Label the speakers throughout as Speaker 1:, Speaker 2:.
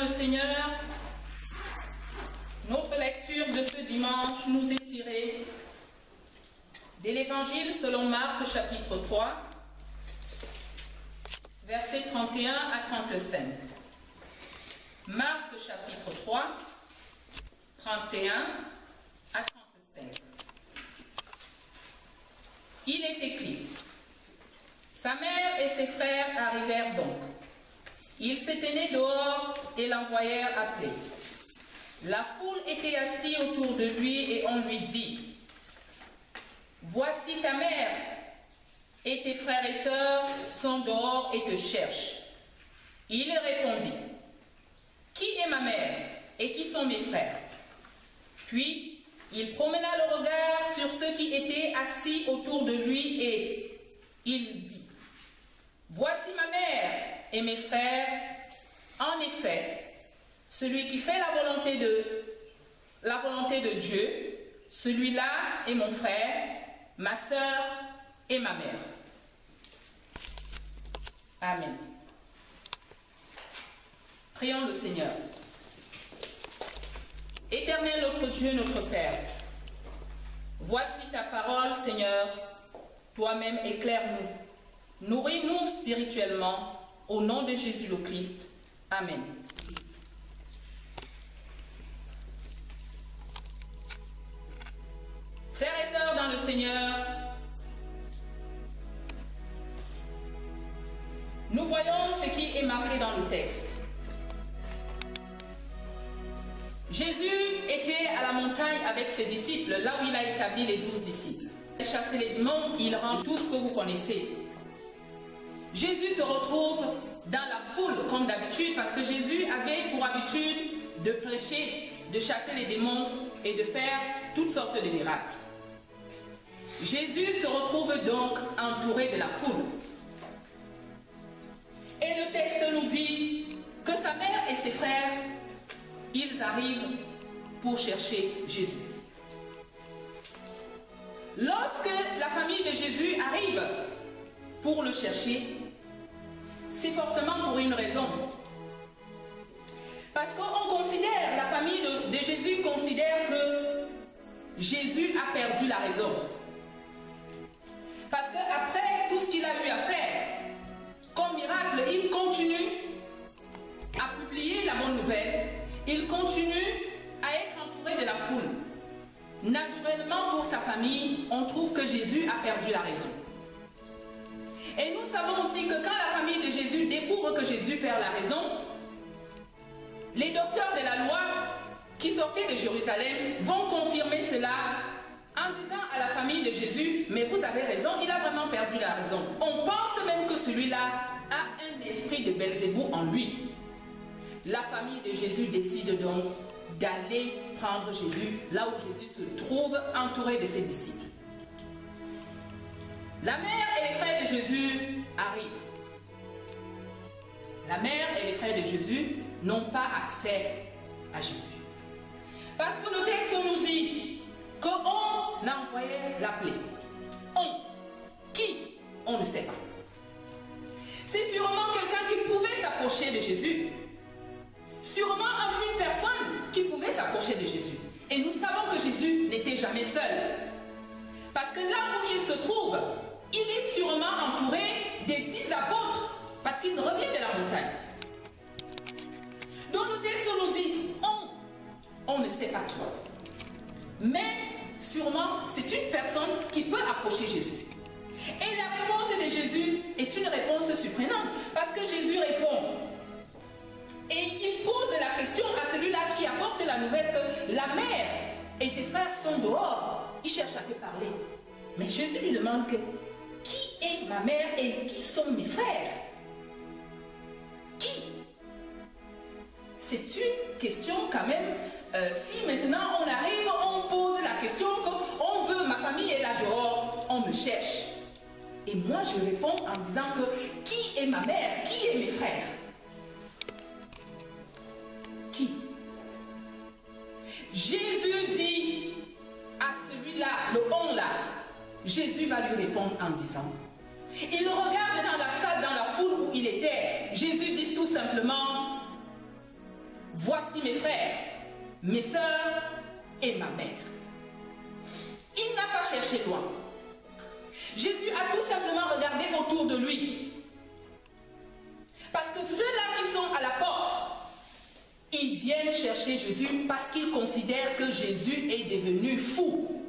Speaker 1: le Seigneur, notre lecture de ce dimanche nous est tirée de l'Évangile selon Marc, chapitre 3, versets 31 à 35. Marc, chapitre 3, 31 à 35. Il est écrit: sa mère et ses frères arrivèrent donc. Ils se tenaient dehors et l'envoyèrent appeler. La foule était assise autour de lui et on lui dit: voici ta mère et tes frères et sœurs sont dehors et te cherchent. Il répondit: qui est ma mère et qui sont mes frères? Puis il promena le regard sur ceux qui étaient assis autour de lui et il dit: voici ma mère et mes frères. En effet, celui qui fait la volonté de Dieu, celui-là est mon frère, ma sœur et ma mère. Amen. Prions le Seigneur. Éternel notre Dieu, notre Père, voici ta parole, Seigneur. Toi-même éclaire-nous. Nourris-nous spirituellement, au nom de Jésus le Christ. Amen. Frères et sœurs dans le Seigneur, nous voyons ce qui est marqué dans le texte. Jésus était à la montagne avec ses disciples, là où il a établi les 12 disciples. Il chassait les démons, il rend tout ce que vous connaissez. Jésus se retrouve dans la foule comme d'habitude parce que Jésus avait pour habitude de prêcher, de chasser les démons et de faire toutes sortes de miracles. Jésus se retrouve donc entouré de la foule. Et le texte nous dit que sa mère et ses frères, ils arrivent pour chercher Jésus. Lorsque la famille de Jésus arrive pour le chercher, c'est forcément pour une raison. Parce qu'on considère, la famille de Jésus considère que Jésus a perdu la raison. Parce qu'après tout ce qu'il a eu à faire, comme miracle, il continue à publier la bonne nouvelle, il continue à être entouré de la foule. Naturellement, pour sa famille, on trouve que Jésus a perdu la raison. Et nous savons aussi que quand la famille de Jésus découvre que Jésus perd la raison, les docteurs de la loi qui sortaient de Jérusalem vont confirmer cela en disant à la famille de Jésus: mais vous avez raison, il a vraiment perdu la raison. On pense même que celui-là a un esprit de Belzébou en lui. La famille de Jésus décide donc d'aller prendre Jésus là où Jésus se trouve entouré de ses disciples. La mère et les frères de Jésus arrivent. La mère et les frères de Jésus n'ont pas accès à Jésus. Parce que le texte nous dit qu'on envoyait l'appeler. On. Qui? On ne sait pas. C'est sûrement quelqu'un qui pouvait s'approcher de Jésus. Sûrement une personne qui pouvait s'approcher de Jésus. Et nous savons que Jésus n'était jamais seul. Parce que là où il se trouve, il est sûrement entouré des 10 apôtres. Parce qu'il revient de la montagne. Dans le texte, on nous dit on ne sait pas qui. Mais sûrement, c'est une personne qui peut approcher Jésus. Et la réponse de Jésus est une réponse surprenante. Parce que Jésus répond. Et il pose la question à celui-là qui apporte la nouvelle que la mère et tes frères sont dehors. Il cherche à te parler. Mais Jésus lui demande que, qui est ma mère et qui sont mes frères? Qui? C'est une question quand même. Si maintenant on arrive, on pose la question qu'on veut, ma famille est là dehors, on me cherche. Et moi je réponds en disant que qui est ma mère? Qui est mes frères? Qui? Jésus dit à celui-là, le on là, Jésus va lui répondre en disant, il regarde dans la salle, dans la foule où il était. Jésus dit tout simplement, voici mes frères, mes sœurs et ma mère. Il n'a pas cherché loin. Jésus a tout simplement regardé autour de lui. Parce que ceux-là qui sont à la porte, ils viennent chercher Jésus parce qu'ils considèrent que Jésus est devenu fou.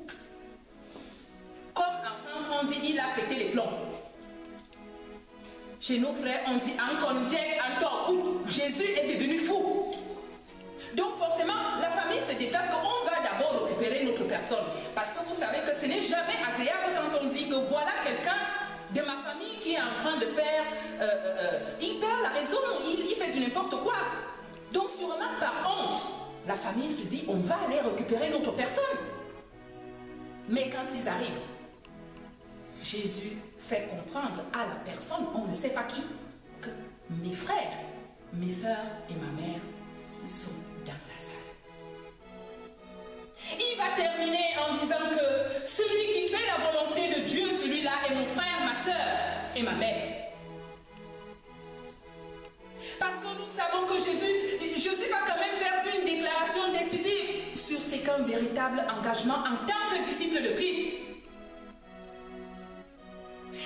Speaker 1: Comme en France, on dit il a pété les plombs. Chez nos frères, on dit Jésus est devenu fou. Donc forcément, la famille se déplace qu'on va d'abord récupérer notre personne. Parce que vous savez que ce n'est jamais agréable quand on dit que voilà quelqu'un de ma famille qui est en train de faire... il perd la raison, il fait du n'importe quoi. Donc sûrement par honte, la famille se dit on va aller récupérer notre personne. Mais quand ils arrivent, Jésus fait comprendre à la personne, on ne sait pas qui, que mes frères, mes sœurs et ma mère, ils sont dans la salle. Il va terminer en disant que celui qui fait la volonté de Dieu, celui-là est mon frère, ma sœur et ma mère. Parce que nous savons que Jésus va quand même faire une déclaration décisive sur ce qu'un véritable engagement en tant que disciple de Christ.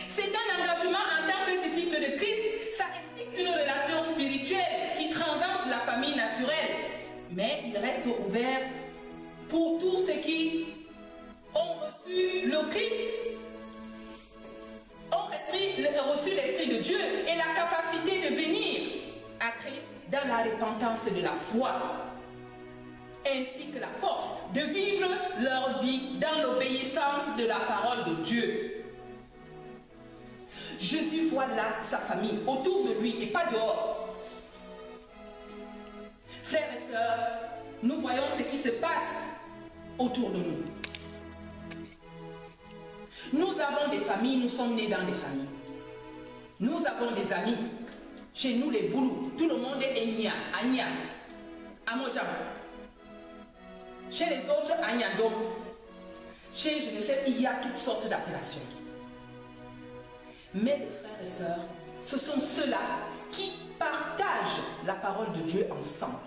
Speaker 1: C'est un engagement en tant que disciple de Christ, ça explique une relation spirituelle qui transcende la famille naturelle. Mais il reste ouvert pour tous ceux qui ont reçu le Christ, ont reçu l'Esprit de Dieu et la capacité de venir à Christ dans la repentance de la foi, ainsi que la force de vivre leur vie dans l'obéissance de la parole de Dieu. Jésus voit là sa famille autour de lui et pas dehors. Frères et sœurs, nous voyons ce qui se passe autour de nous. Nous avons des familles, nous sommes nés dans des familles. Nous avons des amis. Chez nous, les Boulous, tout le monde est Enya, Anya, Amojam. Chez les autres, Anyadom. Chez, je ne sais, il y a toutes sortes d'appellations. Mais les frères et sœurs, ce sont ceux-là qui partagent la parole de Dieu ensemble.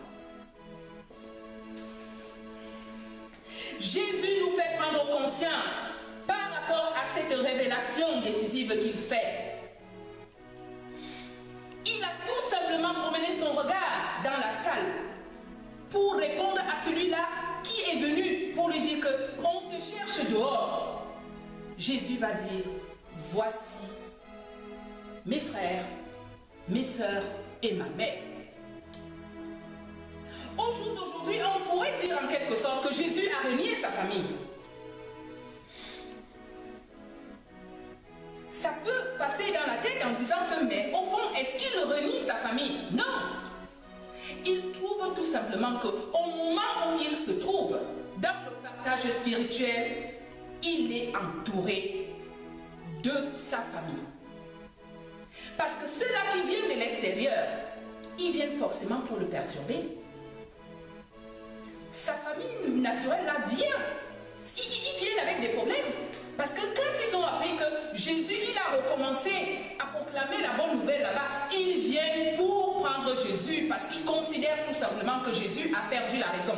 Speaker 1: Jésus nous fait prendre conscience par rapport à cette révélation décisive qu'il fait. Il a tout simplement promené son regard dans la salle pour répondre à celui-là qui est venu pour lui dire qu'on te cherche dehors. Jésus va dire, voici mes frères, mes sœurs et ma mère. Au jour d'aujourd'hui, on pourrait dire en quelque sorte que Jésus a renié sa famille. Ça peut passer dans la tête en disant que, mais au fond, est-ce qu'il renie sa famille? Non. Il trouve tout simplement qu'au moment où il se trouve dans le partage spirituel, il est entouré de sa famille. Parce que ceux-là qui viennent de l'extérieur, ils viennent forcément pour le perturber. Sa famille naturelle là vient. Ils viennent avec des problèmes. Parce que quand ils ont appris que Jésus, il a recommencé à proclamer la bonne nouvelle là-bas, ils viennent pour prendre Jésus parce qu'ils considèrent tout simplement que Jésus a perdu la raison.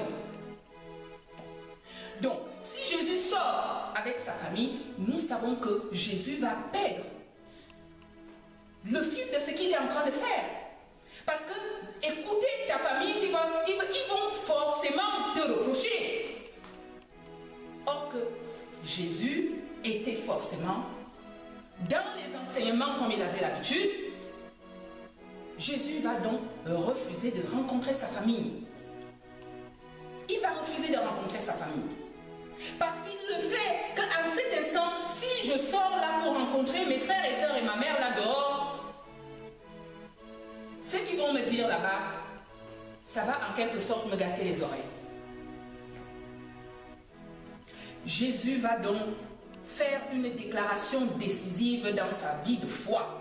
Speaker 1: Donc, si Jésus sort avec sa famille, nous savons que Jésus va perdre le fil de ce qu'il est en train de faire. Parce que, écoutez ta famille, ils vont forcément te reprocher. Or que Jésus était forcément dans les enseignements comme il avait l'habitude. Jésus va donc refuser de rencontrer sa famille. Il va refuser de rencontrer sa famille. Parce qu'il le sait qu'à cet instant, si je sors là pour rencontrer mes frères et sœurs et ma mère là dehors, ce qu'ils vont me dire là-bas, ça va en quelque sorte me gâter les oreilles. Jésus va donc faire une déclaration décisive dans sa vie de foi.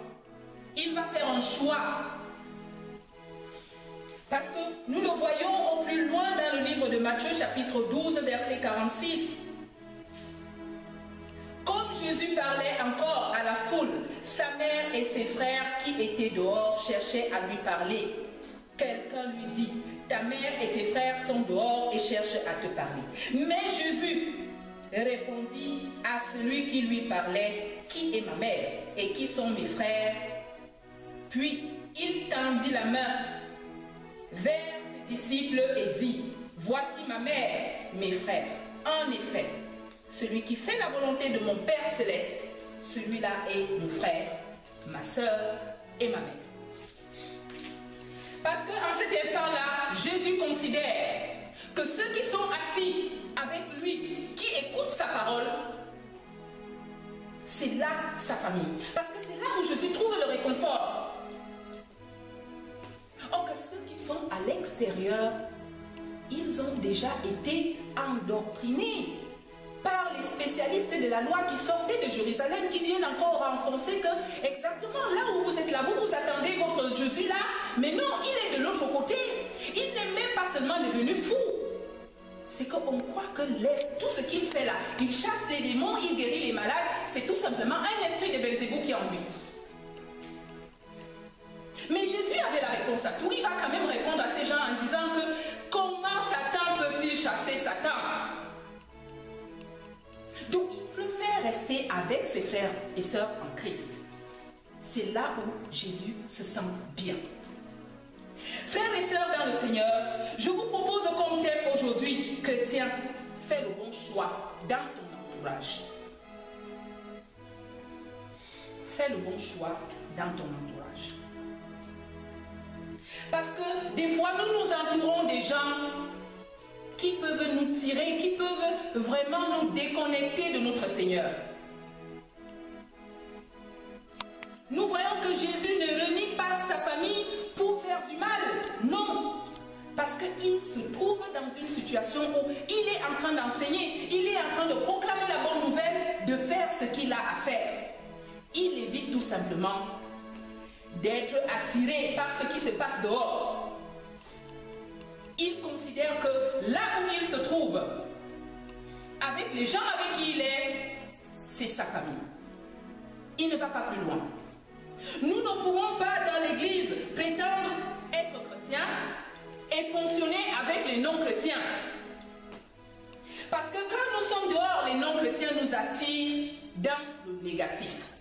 Speaker 1: Il va faire un choix. Parce que nous le voyons au plus loin dans le livre de Matthieu, chapitre 12, verset 46. Comme Jésus parlait encore à la foule, sa mère et ses frères qui étaient dehors cherchaient à lui parler, quelqu'un lui dit, ta mère et tes frères sont dehors et cherchent à te parler. Mais Jésus répondit à celui qui lui parlait, qui est ma mère et qui sont mes frères? Puis il tendit la main vers ses disciples et dit, voici ma mère, mes frères. En effet, celui qui fait la volonté de mon Père céleste, celui-là est mon frère, ma soeur et ma mère. Parce qu'en cet instant-là, Jésus considère que ceux qui sont assis avec lui, qui écoutent sa parole, c'est là sa famille. Parce que c'est là où Jésus trouve le réconfort. Or que ceux qui sont à l'extérieur, ils ont déjà été endoctrinés par les spécialistes de la loi qui sortaient de Jérusalem, qui viennent encore renforcer que exactement là où vous êtes là, vous vous attendez votre Jésus là, mais non, il est de l'autre côté. Il n'est même pas seulement devenu fou. C'est qu'on croit que tout ce qu'il fait là, il chasse les démons, il guérit les malades, c'est tout simplement un esprit de Belzébuth qui est en lui. Mais Jésus avait la réponse à tout. Il va quand même répondre à ces gens en disant que comment Satan peut-il chasser Satan? Donc il préfère rester avec ses frères et sœurs en Christ. C'est là où Jésus se sent bien. Frères et sœurs dans le Seigneur, je vous propose comme thème aujourd'hui, chrétien, fais le bon choix dans ton entourage. Fais le bon choix dans ton entourage. Parce que des fois, nous nous entourons des gens qui peuvent nous tirer, qui peuvent vraiment nous déconnecter de notre Seigneur. Nous voyons que Jésus ne renie pas sa famille pour faire du mal. Non. Parce qu'il se trouve dans une situation où il est en train d'enseigner, il est en train de proclamer la bonne nouvelle, de faire ce qu'il a à faire. Il évite tout simplement d'être attiré par ce qui se passe dehors. Il considère que là où il se trouve, avec les gens avec qui il est, c'est sa famille. Il ne va pas plus loin. Nous ne pouvons pas dans l'église prétendre être chrétiens et fonctionner avec les non-chrétiens. Parce que quand nous sommes dehors, les non-chrétiens nous attirent dans le négatif.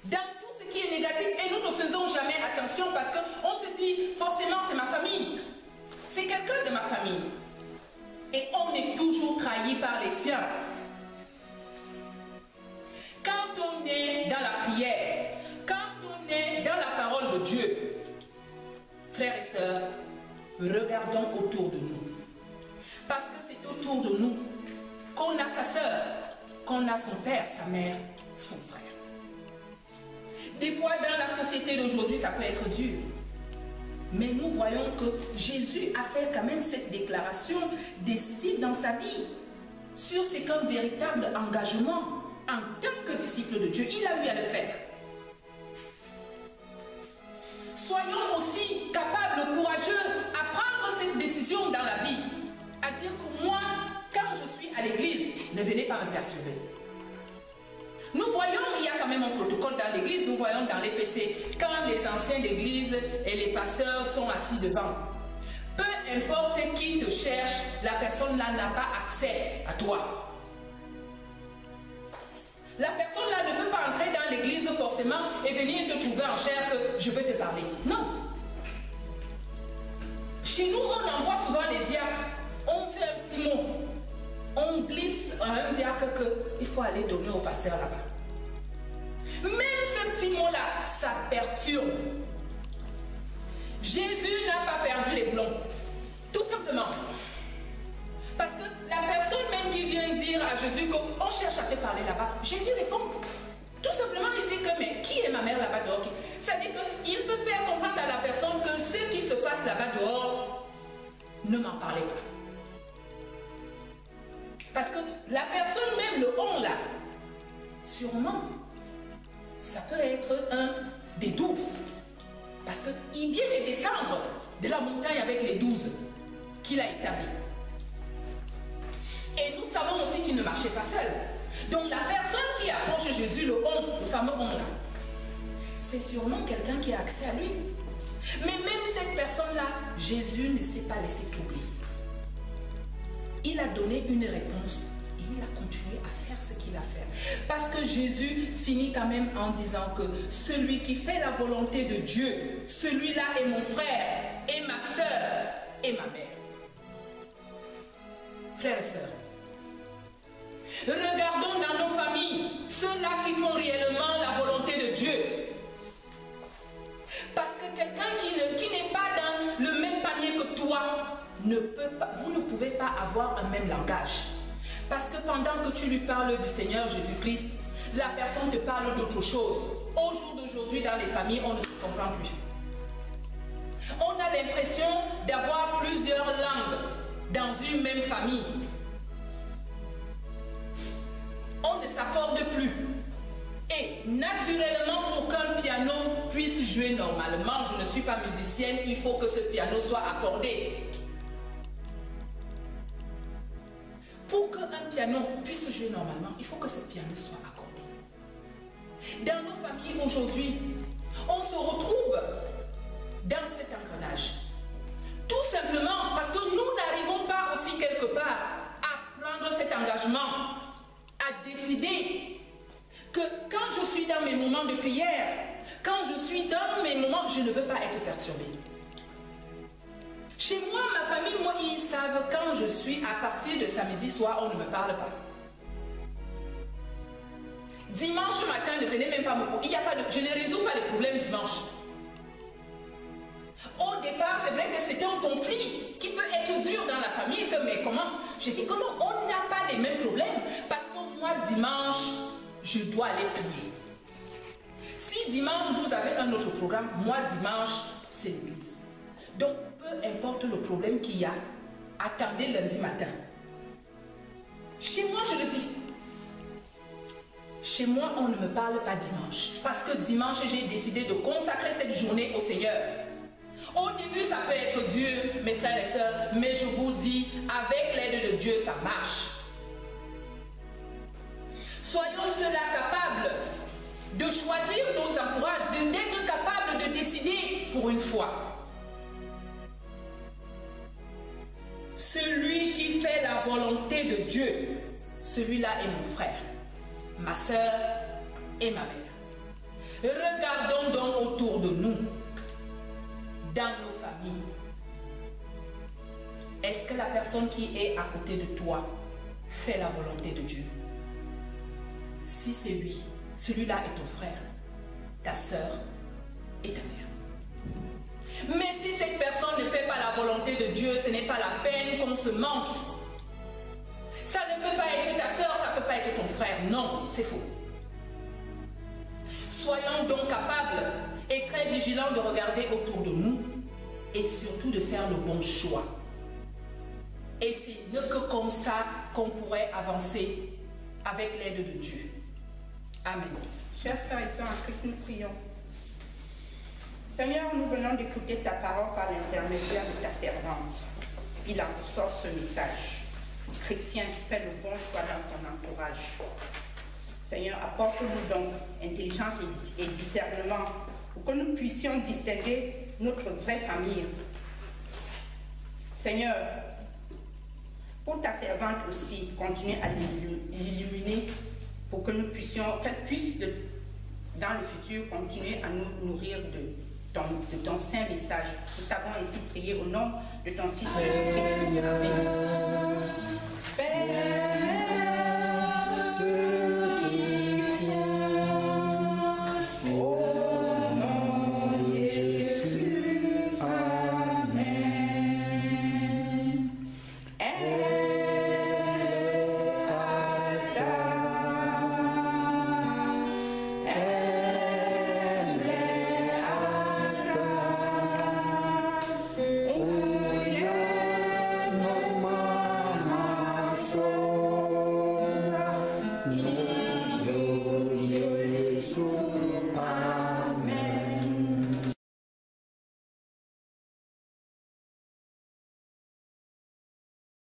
Speaker 1: Dans tout ce qui est négatif, et nous ne faisons jamais attention parce qu'on se dit forcément c'est ma famille, c'est quelqu'un de ma famille. Et on est toujours trahi par les siens. Quand on est dans la prière, quand on est dans la parole de Dieu, frères et sœurs, regardons autour de nous. Parce que c'est autour de nous qu'on a sa sœur, qu'on a son père, sa mère, son frère. Des fois, dans la société d'aujourd'hui, ça peut être dur. Mais nous voyons que Jésus a fait quand même cette déclaration décisive dans sa vie sur c'est qu'un véritable engagement en tant que disciple de Dieu. Il a eu à le faire. Soyons aussi capables, courageux à prendre cette décision dans la vie. À dire que moi, quand je suis à l'église, ne venez pas me perturber. Nous voyons, il y a quand même un protocole dans l'église, nous voyons dans l'EPC, quand les anciens d'église et les pasteurs sont assis devant. Peu importe qui te cherche, la personne là n'a pas accès à toi. La personne là ne peut pas entrer dans l'église forcément et venir te trouver en chair que je veux te parler. Non. Chez nous, on envoie souvent des diacres. On fait un petit mot. On glisse à un diacre qu'il faut aller donner au pasteur là-bas. Même ce petit mot-là, ça perturbe. Jésus n'a pas perdu les plombs. Tout simplement. Parce que la personne même qui vient dire à Jésus qu'on cherche à te parler là-bas, Jésus répond. Tout simplement, il dit que mais qui est ma mère là-bas dehors? Ça veut dire qu'il veut faire comprendre à la personne que ce qui se passe là-bas dehors, ne m'en parlez pas. Parce que la personne même, le on là, sûrement, ça peut être un des 12. Parce qu'il vient de descendre de la montagne avec les 12 qu'il a établis. Et nous savons aussi qu'il ne marchait pas seul. Donc la personne qui approche Jésus, le fameux on là, c'est sûrement quelqu'un qui a accès à lui. Mais même cette personne-là, Jésus ne s'est pas laissé troubler. Il a donné une réponse et il a continué à faire ce qu'il a fait. Parce que Jésus finit quand même en disant que celui qui fait la volonté de Dieu, celui-là est mon frère et ma soeur et ma mère. Frères et sœurs, regardons dans nos familles ceux-là qui font réellement la volonté de Dieu. Parce que quelqu'un qui n'est pas dans le même panier que toi, vous ne pouvez pas avoir un même langage. Parce que pendant que tu lui parles du Seigneur Jésus-Christ, la personne te parle d'autre chose. Au jour d'aujourd'hui, dans les familles, on ne se comprend plus. On a l'impression d'avoir plusieurs langues dans une même famille. On ne s'accorde plus. Et naturellement, pour qu'un piano puisse jouer normalement, je ne suis pas musicienne, il faut que ce piano soit accordé. Pour qu'un piano puisse jouer normalement, il faut que ce piano soit accordé. Dans nos familles aujourd'hui, on se retrouve dans cet engrenage. Tout simplement parce que nous n'arrivons pas aussi quelque part à prendre cet engagement, à décider que quand je suis dans mes moments de prière, quand je suis dans mes moments, je ne veux pas être perturbée. Chez moi, ma famille, moi, ils savent quand je suis, à partir de samedi soir, on ne me parle pas. Dimanche matin, ne venez même pas me parler. Je ne résous pas les problèmes dimanche. Au départ, c'est vrai que c'était un conflit qui peut être dur dans la famille. Mais comment? Je dis comment on n'a pas les mêmes problèmes? Parce que moi, dimanche, je dois aller prier. Si dimanche, vous avez un autre programme, moi, dimanche, c'est l'église. Donc, peu importe le problème qu'il y a, attendez lundi matin. Chez moi, je le dis. Chez moi, on ne me parle pas dimanche. Parce que dimanche, j'ai décidé de consacrer cette journée au Seigneur. Au début, ça peut être dur, mes frères et sœurs, mais je vous dis, avec l'aide de Dieu, ça marche. Soyons ceux-là capables de choisir nos entourages, d'être capables de décider pour une fois. Celui qui fait la volonté de Dieu, celui-là est mon frère, ma soeur et ma mère. Regardons donc autour de nous, dans nos familles. Est-ce que la personne qui est à côté de toi fait la volonté de Dieu? Si c'est lui, celui-là est ton frère, ta soeur et ta mère. Mais si cette personne ne fait pas la volonté de Dieu, ce n'est pas la peine qu'on se mente. Ça ne peut pas être ta soeur, ça ne peut pas être ton frère. Non, c'est faux. Soyons donc capables et très vigilants de regarder autour de nous et surtout de faire le bon choix. Et c'est que comme ça qu'on pourrait avancer avec l'aide de Dieu. Amen.
Speaker 2: Chers frères et sœurs en Christ, nous prions. Seigneur, nous venons d'écouter ta parole par l'intermédiaire de ta servante. Il en ressort ce message. Chrétien, fais le bon choix dans ton entourage. Seigneur, apporte-nous donc intelligence et discernement pour que nous puissions distinguer notre vraie famille. Seigneur, pour ta servante aussi, continue à l'illuminer pour que nous puissions, qu'elle puisse dans le futur continuer à nous nourrir de ton saint message. Nous t'avons ainsi prié au nom de ton Fils Jésus-Christ. Amen. Père,